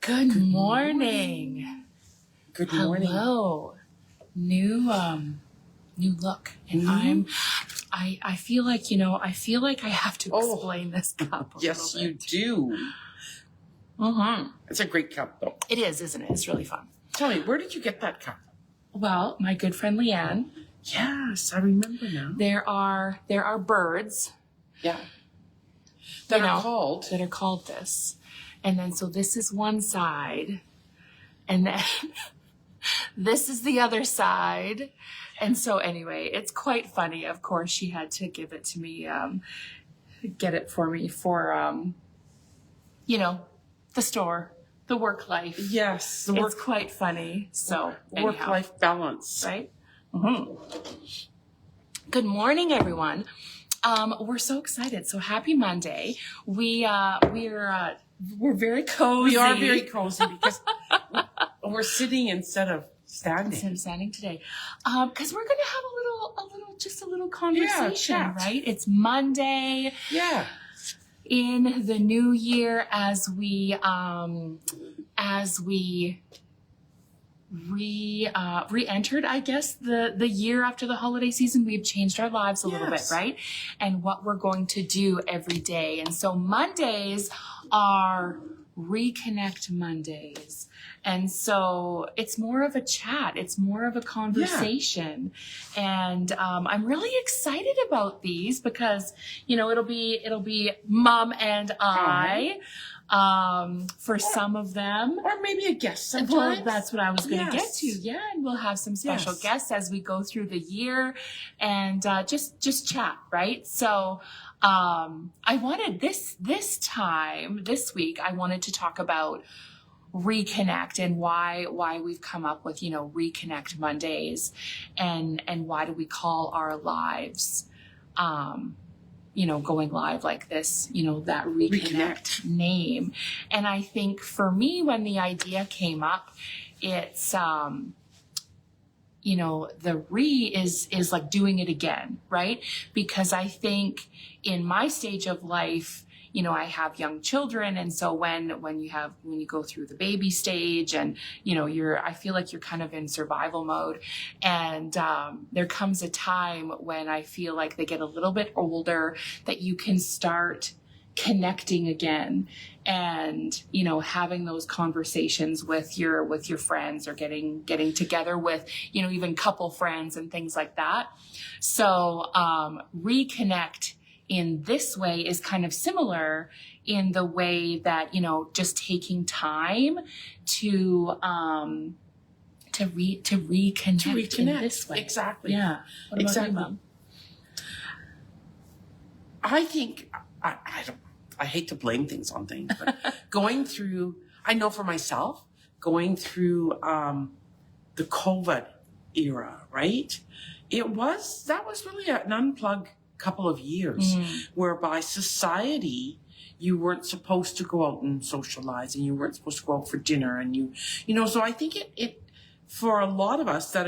Good morning. Good morning. Hello. New look. And I feel like, I have to explain this cup a Yes, little you bit. do. Mm-hmm. It's a great cup, though. It is, isn't it? It's really fun. Tell me, where did you get that cup? Well, my good friend Leanne, Yes, I remember now. there are birds Yeah. That You are know, called. that are called this. And then so this is one side, and then this is the other side. And so anyway, it's quite funny. Of course, she had to give it to me, get it for me for, the store, the work life. Yes, the It's quite funny. So anyhow, work-life balance. right? Mm-hmm. Good morning, everyone. We're so excited. So happy Monday. We're very cozy. We are very cozy because we're sitting instead of standing. Instead of standing today, because we're going to have a little conversation, chat. right? It's Monday Yeah. in the new year as we re-entered, I guess, the year after the holiday season. We've changed our lives a little bit, right? And what we're going to do every day. And so Mondays are ReConnect Mondays. And so it's more of a chat. It's more of a conversation. And I'm really excited about these because, it'll be Mom and I. For some of them. Or maybe a guest sometimes. Well, that's what I was going to get to. Yes. Yeah, and we'll have some special guests as we go through the year and just chat, right? So I wanted this week, I wanted to talk about ReConnect and why we've come up with, ReConnect Mondays and why do we call our lives going live like this, that ReConnect name. And I think for me, when the idea came up, it's, the is like doing it again, right? Because I think in my stage of life, I have young children. And so when you go through the baby stage and, I feel like you're kind of in survival mode. And, there comes a time when I feel like they get a little bit older that you can start connecting again and, having those conversations with your friends or getting together with, even couple friends and things like that. So, ReConnect in this way is kind of similar in the way that, just taking time to reconnect in this way. Exactly. Yeah. What about you, Mom? I think, I hate to blame things on things, but I know for myself, going through the COVID era, right? That was really an unplugged couple of years whereby society, you weren't supposed to go out and socialize and you weren't supposed to go out for dinner and so I think it for a lot of us that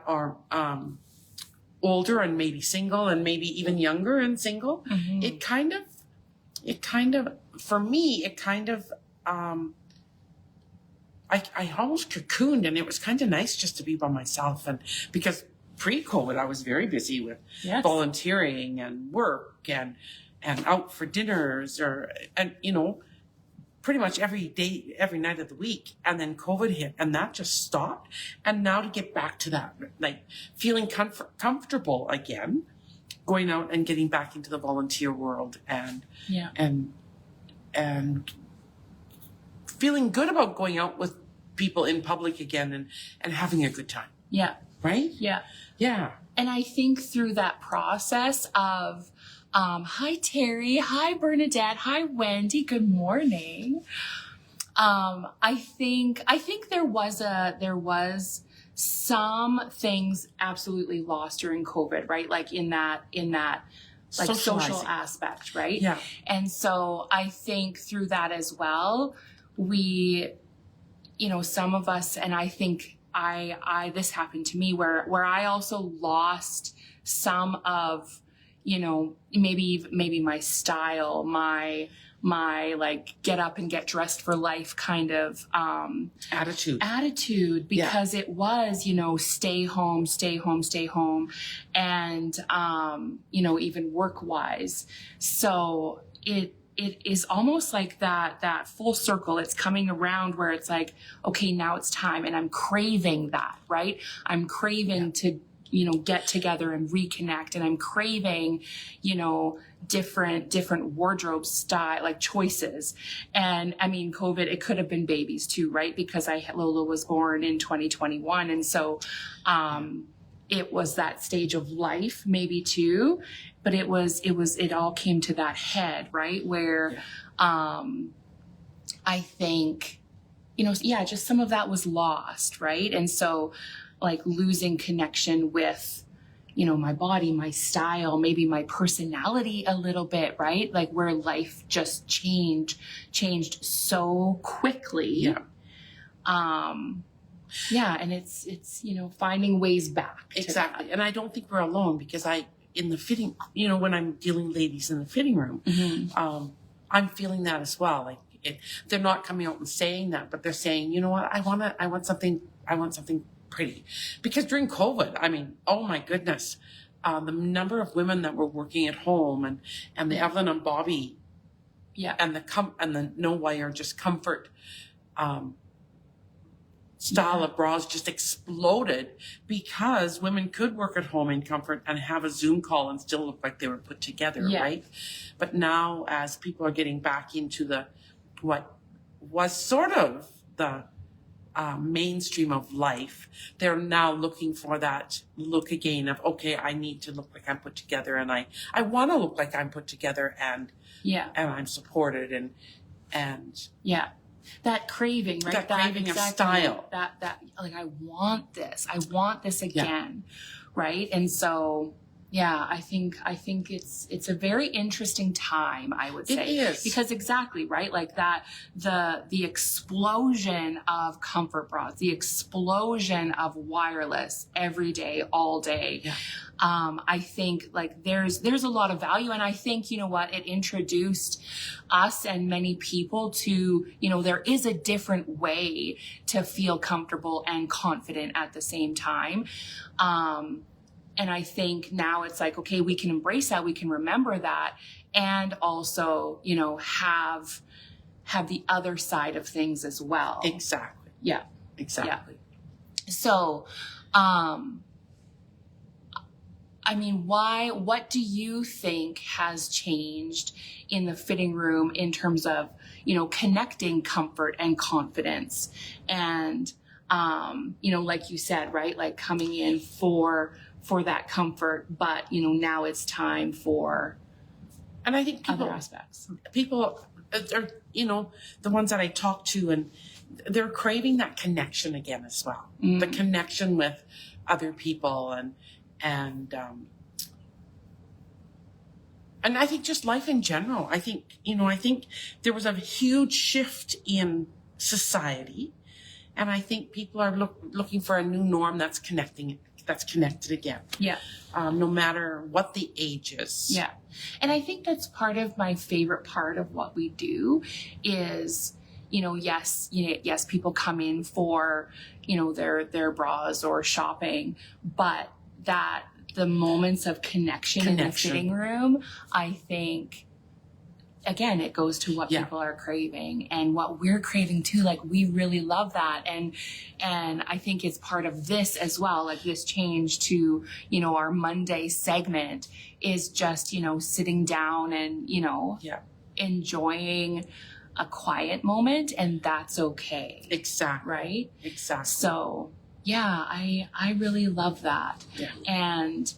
are older and maybe single and maybe even younger and single, it kind of for me I almost cocooned, and it was kind of nice just to be by myself. And because pre-COVID, I was very busy with volunteering and work and out for dinners pretty much every day, every night of the week. And then COVID hit and that just stopped. And now to get back to that, like feeling comfortable again, going out and getting back into the volunteer world and feeling good about going out with people in public again and having a good time. Yeah. Right? Yeah. Yeah. And I think through that process of, hi, Terry. Hi, Bernadette. Hi, Wendy. Good morning. I think there was some things absolutely lost during COVID, right? Like in that like social aspect, right? Yeah. And so I think through that as well, we, some of us, and I think this happened to me where I also lost some of, maybe my style, my like get up and get dressed for life kind of attitude because it was, stay home, and even work wise. So it is almost like that full circle. It's coming around where it's like, okay, now it's time, and I'm craving that, right? I'm craving to get together and reconnect, and I'm craving different wardrobe style, like choices. And I mean, COVID, it could have been babies too, right? Because Lola was born in 2021, and so it was that stage of life maybe too, but it all came to that head, right? Where I think just some of that was lost, right? And so like losing connection with my body, my style, maybe my personality a little bit, right? Like where life just changed so quickly. And it's finding ways back. Exactly. And I don't think we're alone, because in the fitting, when I'm dealing ladies in the fitting room, I'm feeling that as well. Like they're not coming out and saying that, but they're saying, you know what, I want something pretty. Because during COVID, I mean, oh my goodness, the number of women that were working at home and the Evelyn and Bobby, and the no wire, just comfort, style of bras just exploded, because women could work at home in comfort and have a Zoom call and still look like they were put together, right? But now, as people are getting back into what was sort of the mainstream of life, they're now looking for that look again of, okay, I need to look like I'm put together, and I want to look like I'm put together, and I'm supported, and that craving, right? That craving of style. That like, I want this again, right? And so, I think it's a very interesting time, I would say. It is. Because exactly, right? Like that, the explosion of comfort bras, the explosion of wireless every day, all day. I think like there's a lot of value. And I think, it introduced us and many people to, there is a different way to feel comfortable and confident at the same time. And I think now it's like, okay, we can embrace that. We can remember that. And also, have the other side of things as well. Exactly. Yeah. Exactly. Yeah. So, I mean, what do you think has changed in the fitting room in terms of, connecting comfort and confidence? And, like you said, right? Like coming in for that comfort, but, now it's time for, and I think other aspects. People are, the ones that I talk to, and they're craving that connection again as well. The connection with other people, and I think just life in general. I think there was a huge shift in society, and I think people are looking for a new norm that's connected again. No matter what the age is. And I think that's part of my favorite part of what we do is, yes, people come in for, their bras or shopping, but that the moments of connection in the fitting room, I think, again, it goes to what people are craving and what we're craving too. Like, we really love that. And I think it's part of this as well. Like, this change to, our Monday segment is just, sitting down and, enjoying a quiet moment, and that's okay. Exactly. Right? Exactly. So, I really love that. And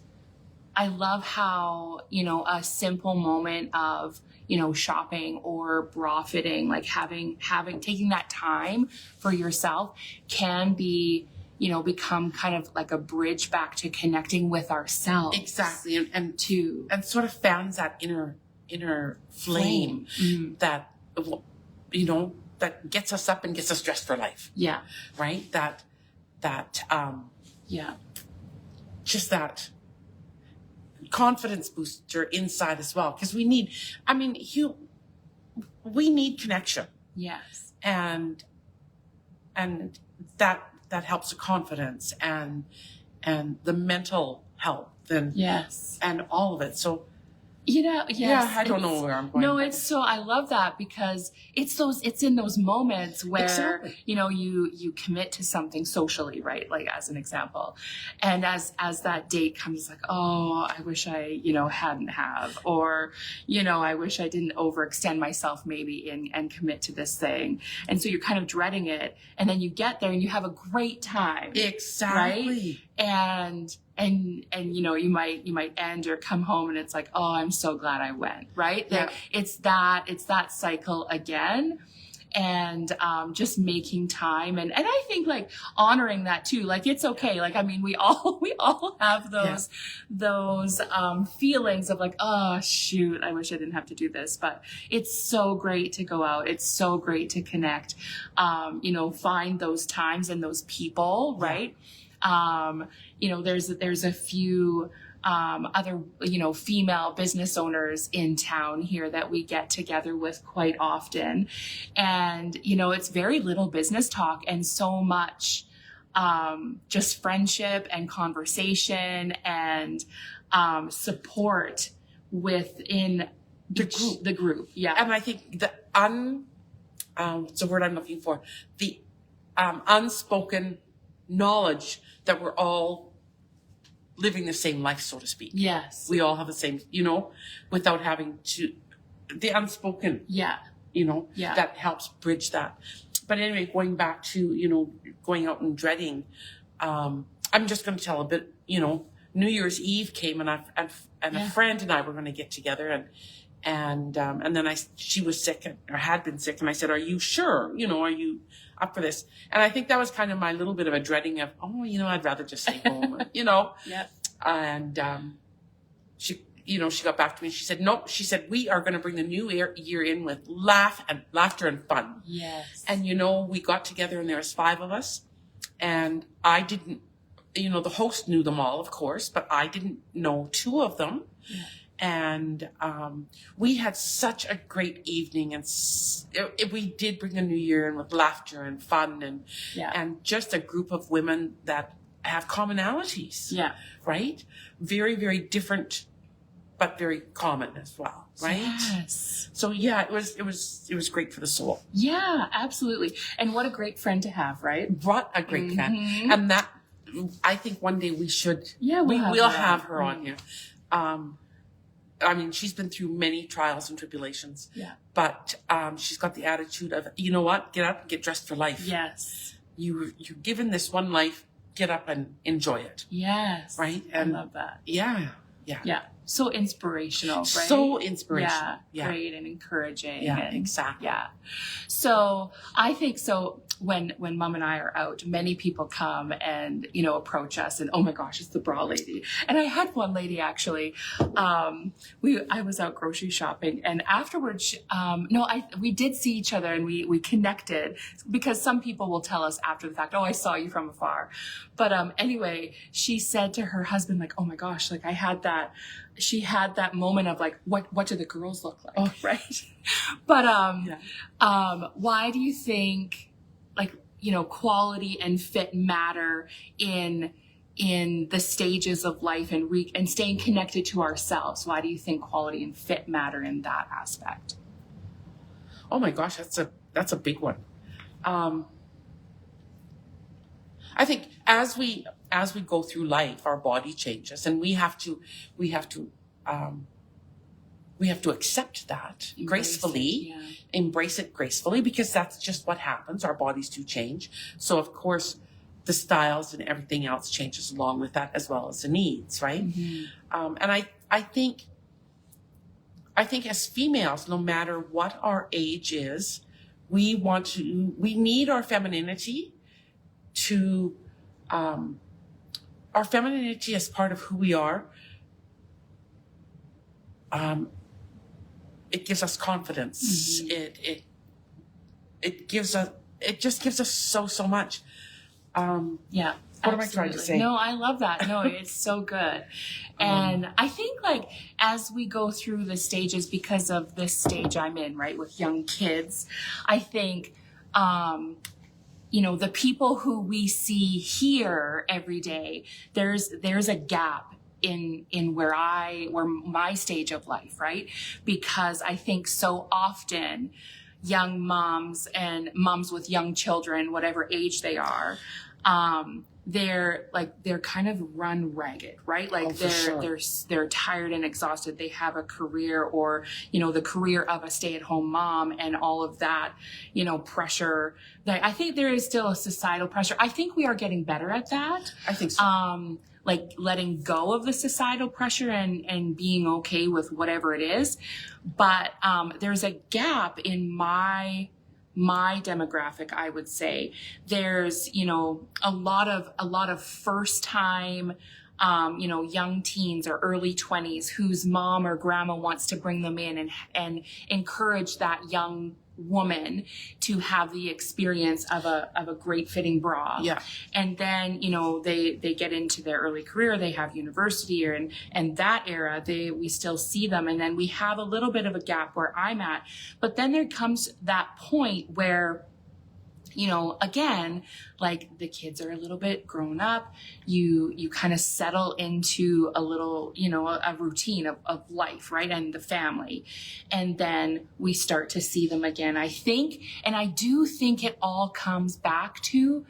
I love how, a simple moment of, shopping or bra fitting, like taking that time for yourself can be, become kind of like a bridge back to connecting with ourselves. Exactly. And sort of fans that inner flame. That, that gets us up and gets us dressed for life. Right? Just that confidence booster inside as well. Because we need, we need connection, Yes. and that helps the confidence and the mental health and Yes. and all of it. So Yes. yeah, I don't know where I'm going. No, but- it's so, I love that because it's in those moments where, Exactly. you commit to something socially, right? Like as an example. And as that date comes, like, oh, I wish I, hadn't have, or, I wish I didn't overextend myself maybe and commit to this thing. And so you're kind of dreading it. And then you get there and you have a great time. Exactly. And you might end or come home and it's like, oh, I'm so glad I went, right? Yeah. It's that cycle again. And just making time and I think like honoring that too. Like it's okay. Like, I mean, we all have those feelings of like, oh shoot, I wish I didn't have to do this. But it's so great to go out. It's so great to connect. Find those times and those people, right? There's a few other, female business owners in town here that we get together with quite often. And, it's very little business talk and so much just friendship and conversation and support within the group. Yeah. And I think it's the word I'm looking for, the unspoken knowledge that we're all living the same life, so to speak. Yes. We all have the same, without having to, the unspoken, Yeah. Yeah. that helps bridge that. But anyway, going back to, going out and dreading, I'm just going to tell a bit, New Year's Eve came and a friend and I were going to get together and then she was sick or had been sick and I said, are you sure? Are you up for this? And I think that was kind of my little bit of a dreading of, I'd rather just stay home, Yeah. And, she got back to me. She said, nope. She said, we are going to bring the new year in with laughter and fun. Yes. And, we got together and there was 5 of us and I didn't, the host knew them all, of course, but I didn't know 2 of them. Yeah. And we had such a great evening, and we did bring the new year in with laughter and fun, and just a group of women that have commonalities. Yeah. Right? Very, very different, but very common as well. Right? Yes. So yeah, it was great for the soul. Yeah, absolutely. And what a great friend to have, right? What a great friend. And that, I think one day we should. Yeah, we'll have her on here. I mean, she's been through many trials and tribulations. Yeah. But she's got the attitude of, you know what? Get up and get dressed for life. Yes. You're given this one life. Get up and enjoy it. Yes. Right? And I love that. Yeah. Yeah. So inspirational, right? So inspirational. Yeah. Great and encouraging. Yeah, and, exactly. Yeah. So I think so when Mom and I are out, many people come and, approach us and, oh my gosh, it's the bra lady. And I had one lady actually, I was out grocery shopping and afterwards, we did see each other and we connected because some people will tell us after the fact, oh, I saw you from afar. But, anyway, she said to her husband, like, oh my gosh, like she had that moment of like, what do the girls look like? Oh, right. But, why do you think, like, quality and fit matter in the stages of life and staying connected to ourselves? Why do you think quality and fit matter in that aspect? Oh my gosh, that's a big one. I think as we go through life, our body changes, and we have to accept that gracefully, embrace it gracefully, because that's just what happens. Our bodies do change. So of course, the styles and everything else changes along with that, as well as the needs, right? Mm-hmm. And I think as females, no matter what our age is, we need our femininity to, our femininity as part of who we are. It gives us confidence. Mm-hmm. It just gives us so much. What am I trying to say? No, I love that. No, it's so good. And I think like as we go through the stages, because of this stage I'm in, right, with young kids, I think, you know, the people who we see here every day, there's a gap in where my stage of life, right? Because I think so often young moms and moms with young children, whatever age they are, they're kind of run ragged, right? Like they're tired and exhausted. They have a career, or, you know, the career of a stay-at-home mom and all of that, you know, pressure. That I think there is still a societal pressure. I think we are getting better at that. I think so. Like letting go of the societal pressure and being okay with whatever it is. But there's a gap in my demographic, I would say. There's, you know, a lot of first time, you know, young teens or early 20s whose mom or grandma wants to bring them in and encourage that young woman to have the experience of a great fitting bra. Yeah. And then, you know, they get into their early career, they have university, and that era, we still see them. And then we have a little bit of a gap where I'm at. But then there comes that point where, you know, again, like the kids are a little bit grown up, you kind of settle into a little, you know, a routine of life, right? And the family. And then we start to see them again. I think, and I do think it all comes back to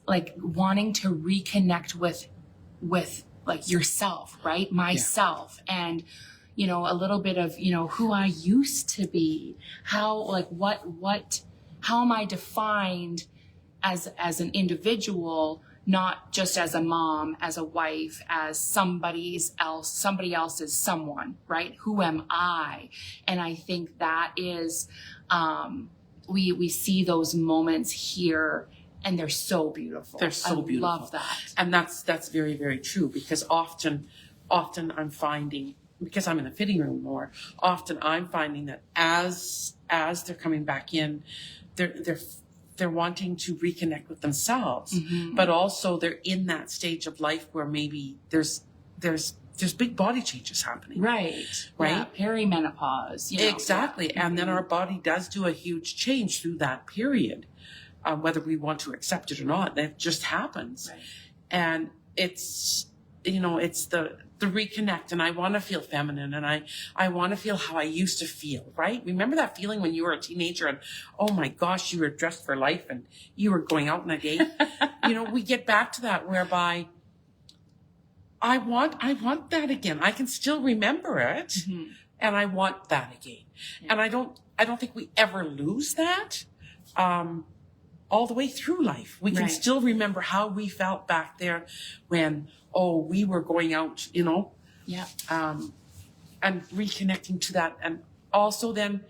like wanting to reconnect with like yourself, right? Myself. Yeah. And, you know, a little bit of, you know, who I used to be, how, like how am I defined as an individual, not just as a mom, as a wife, as somebody else's someone, right? Who am I? And I think that is, we see those moments here, and they're so beautiful. They're so beautiful. I love that. And that's very, very true, because often I'm finding, because I'm in the fitting room more, often I'm finding that as they're coming back in, they're wanting to reconnect with themselves, mm-hmm. but also they're in that stage of life where maybe there's big body changes happening. Right. Yeah, perimenopause. You know. Exactly. Yeah. And then our body does do a huge change through that period, whether we want to accept it or not. That just happens. Right. And it's, you know, it's the reconnect, and I want to feel feminine, and I want to feel how I used to feel, right? Remember that feeling when you were a teenager and, oh my gosh, you were dressed for life and you were going out on a date? You know, we get back to that whereby I want that again. I can still remember it, mm-hmm. and I want that again. Yeah. And I don't think we ever lose that, all the way through life. We can still remember how we felt back there when, we were going out, you know, and reconnecting to that. And also then,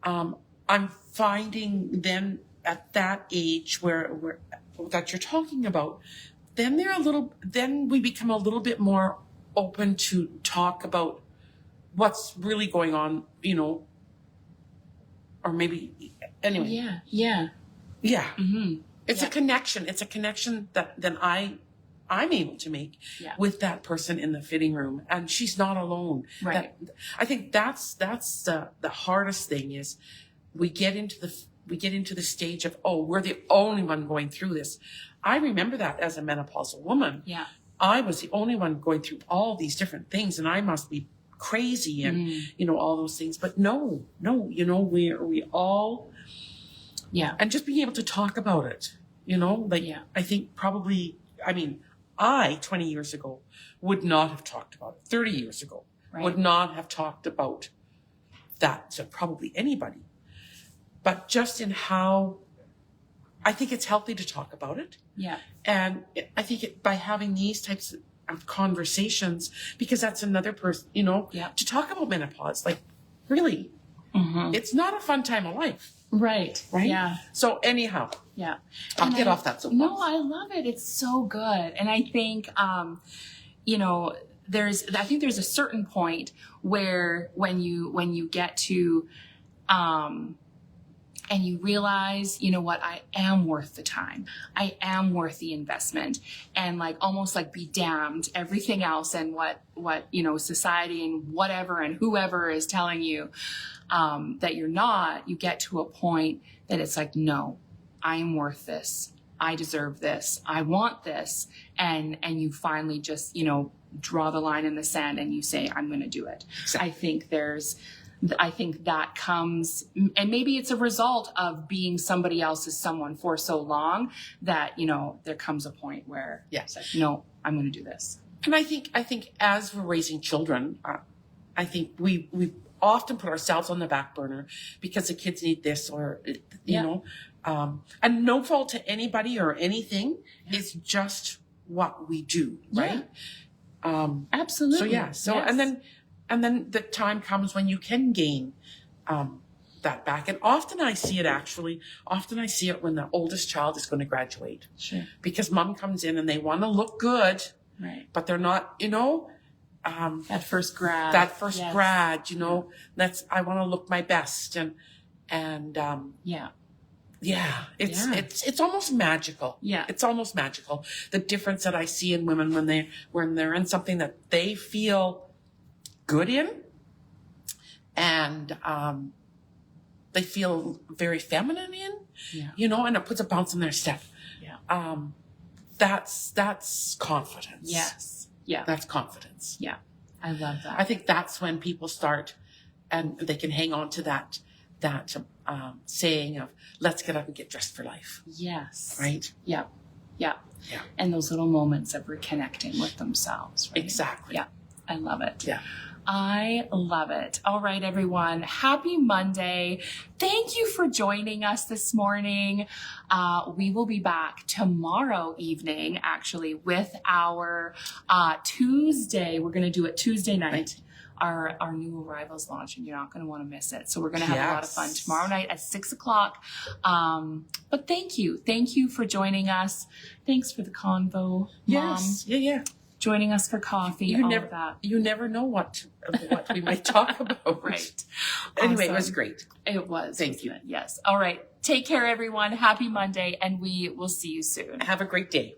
I'm finding then at that age where that you're talking about, then we become a little bit more open to talk about what's really going on, you know, or maybe anyway. Yeah. Mm-hmm. It's a connection. It's a connection that then I'm able to make with that person in the fitting room, and she's not alone. Right. I think that's the hardest thing is we get into the stage of, we're the only one going through this. I remember that as a menopausal woman. Yeah. I was the only one going through all these different things, and I must be crazy and, you know, all those things. But no, you know, we all, and just being able to talk about it, you know, like, I think probably, I mean, 20 years ago would not have talked about it. 30 years ago would not have talked about that to probably anybody. But just in how, I think it's healthy to talk about it. Yeah. And I think by having these types of conversations, because that's another person, you know, to talk about menopause, like really, it's not a fun time of life. Right. Yeah. So anyhow. Yeah. I'll get off that soapbox. No, I love it. It's so good. And I think, you know, I think there's a certain point where when you get to, and you realize, you know what, I am worth the time. I am worth the investment, and like almost like be damned everything else and what, you know, society and whatever and whoever is telling you, that you're not, you get to a point that it's like, no, I am worth this. I deserve this. I want this. And you finally just, you know, draw the line in the sand and you say, I'm going to do it. Exactly. I think that comes, and maybe it's a result of being somebody else's someone for so long that, you know, there comes a point where Yes. it's like, no, I'm going to do this. And I think as we're raising children, I think we often put ourselves on the back burner because the kids need this or, you know, and no fault to anybody or anything. Yeah. It's just what we do, right? Yeah. Absolutely. So yeah. So, yes. and then the time comes when you can gain, that back. And often I see it when the oldest child is going to graduate. Sure. Because mom comes in and they want to look good, right? But they're not, you know, that first grad, yes. grad, you know, I want to look my best. And it's almost magical. Yeah. It's almost magical. The difference that I see in women when they're in something that they feel good in, and, they feel very feminine in, you know, and it puts a bounce in their step. Yeah. That's confidence. Yes. Yeah. That's confidence. Yeah. I love that. I think that's when people start and they can hang on to that saying of, let's get up and get dressed for life. Yes. Right? Yeah. Yeah. Yeah. And those little moments of reconnecting with themselves. Right? Exactly. Yeah. I love it. Yeah. I love it. All right, everyone. Happy Monday. Thank you for joining us this morning. We will be back tomorrow evening, actually, with our Tuesday. We're going to do it Tuesday night. Right. Our new arrivals launch, and you're not going to want to miss it. So we're going to have a lot of fun tomorrow night at 6:00. But thank you. Thank you for joining us. Thanks for the convo, yes. Mom. Yeah. Joining us for coffee, all of that. You never know what we might talk about. Right. Anyway, awesome. It was great. It was. Thank you. Yes. All right. Take care, everyone. Happy Monday, and we will see you soon. Have a great day.